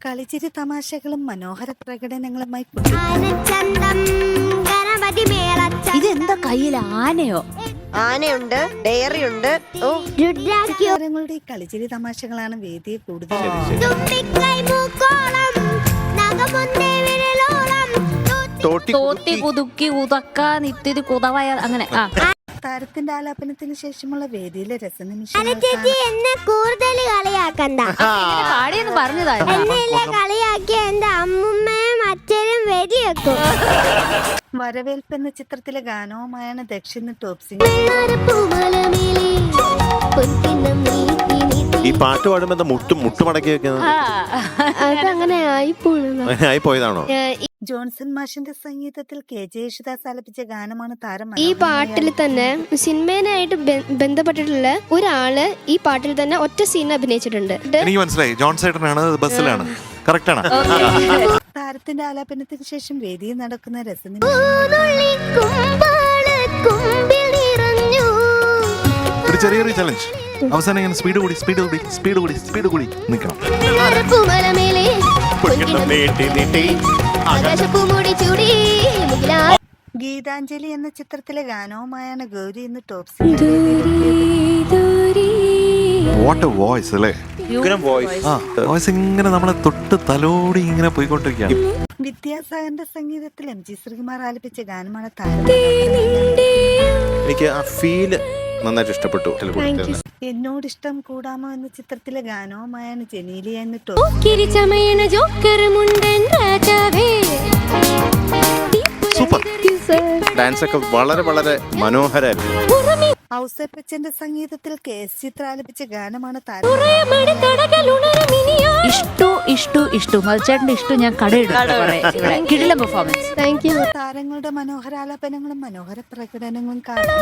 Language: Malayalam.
കളിച്ചിരി തമാശകളും മനോഹര പ്രകടനങ്ങളുമായി ഇതെന്താ കയ്യിൽ ആനയോ? ആനയുണ്ട്, ഡയറി ഉണ്ട്. ഓ, താരങ്ങളുടെ കളിച്ചിരി തമാശകളാണ് വേദിയെ കൂടുതൽ തോത്തി കുതുക്കി ഉതക്ക നിത്തിരി കുതവയ അങ്ങനെ. താരത്തിന്റെ ആലാപനത്തിന് ശേഷമുള്ള വേദിയിലെ രസനിമിഷങ്ങൾ എന്നെ കൂടുതൽ കളിയാക്കണ്ട. പാടിയെന്ന് പറഞ്ഞതായിരുന്നു. എന്നെ കളിയാക്കിയ എന്റെ അമ്മുമ്മയും അച്ഛനും വെടിവെക്കും. വരവേൽപ്പ് എന്ന ചിത്രത്തിലെ ഗാനവുമായാണ് ദക്ഷിണ ടോപ് സിംഗർ. ഈ പാട്ട് പാടുമ്പോ മുട്ടുമടക്കി വെക്കുന്നത് അതങ്ങനെ ആയിപ്പോയതാണോ? ജോൺസൺ മാഷിന്റെ സംഗീതത്തിൽ KJ യേശുദാസ് ആലപിച്ച ഗാനമാണ് താരം. ഈ പാട്ടിൽ തന്നെ സിനിമേനായിട്ട് ബന്ധപ്പെട്ടിട്ടുള്ള ഒരാള് ഈ പാട്ടിൽ തന്നെ ഒറ്റ സീൻ അഭിനയിച്ചിട്ടുണ്ട്. എനിക്ക് മനസ്സിലായി, ജോൺ സൈഡനാണ്, ബസ്സിലാണ്. കറക്റ്റ് ആണ്. താരത്തിന്റെ ആലാപനത്തിന് ശേഷം വേദിയിൽ നടക്കുന്ന രസനിമിഷം ഒരു ചെറിയൊരു ചലഞ്ച്. അവസാനം ഇങ്ങനെ സ്പീഡ് കൂടി നിൽക്കണം. ഗീതാഞ്ജലി എന്ന ചിത്രത്തിലെ ഗാനവുമായാണ് ഗൗരി ഇന്ന് top singer. What A voice അല്ലേ? വോയിസ് ഇങ്ങനെ നമ്മളെ തൊട്ട് തലോടി ഇങ്ങനെ പോയിക്കൊണ്ടിരിക്കുകയാണ്. വിദ്യാസാഗറിന്റെ സംഗീതത്തിൽ MG ശ്രീകുമാർ ആലപിച്ച ഗാനമാണ് താരം. എനിക്ക് ആ ഫീല് നന്നായിട്ട് ഇഷ്ടപ്പെട്ടു. എന്നോടിഷ്ടം കൂടാമോ എന്ന ചിത്രത്തിലെ ഗാനവുമായാണ് ജനീലിയ എന്ന് സൂപ്പർ. ഡാൻസ് ഒക്കെ വളരെ വളരെ മനോഹരമായിരുന്നു. ഔസേപ്പച്ചന്റെ സംഗീതത്തിൽ KS ചിത്ര ആലപിച്ച ഗാനമാണ് താരം. ഇഷ്ടു മത്സേട്ടന്റെ ഇഷ്ടം ഞാൻ കിടില പെർഫോമൻസ്. താരങ്ങളുടെ മനോഹരാലാപനങ്ങളും മനോഹര പ്രകടനങ്ങളും കാണാം.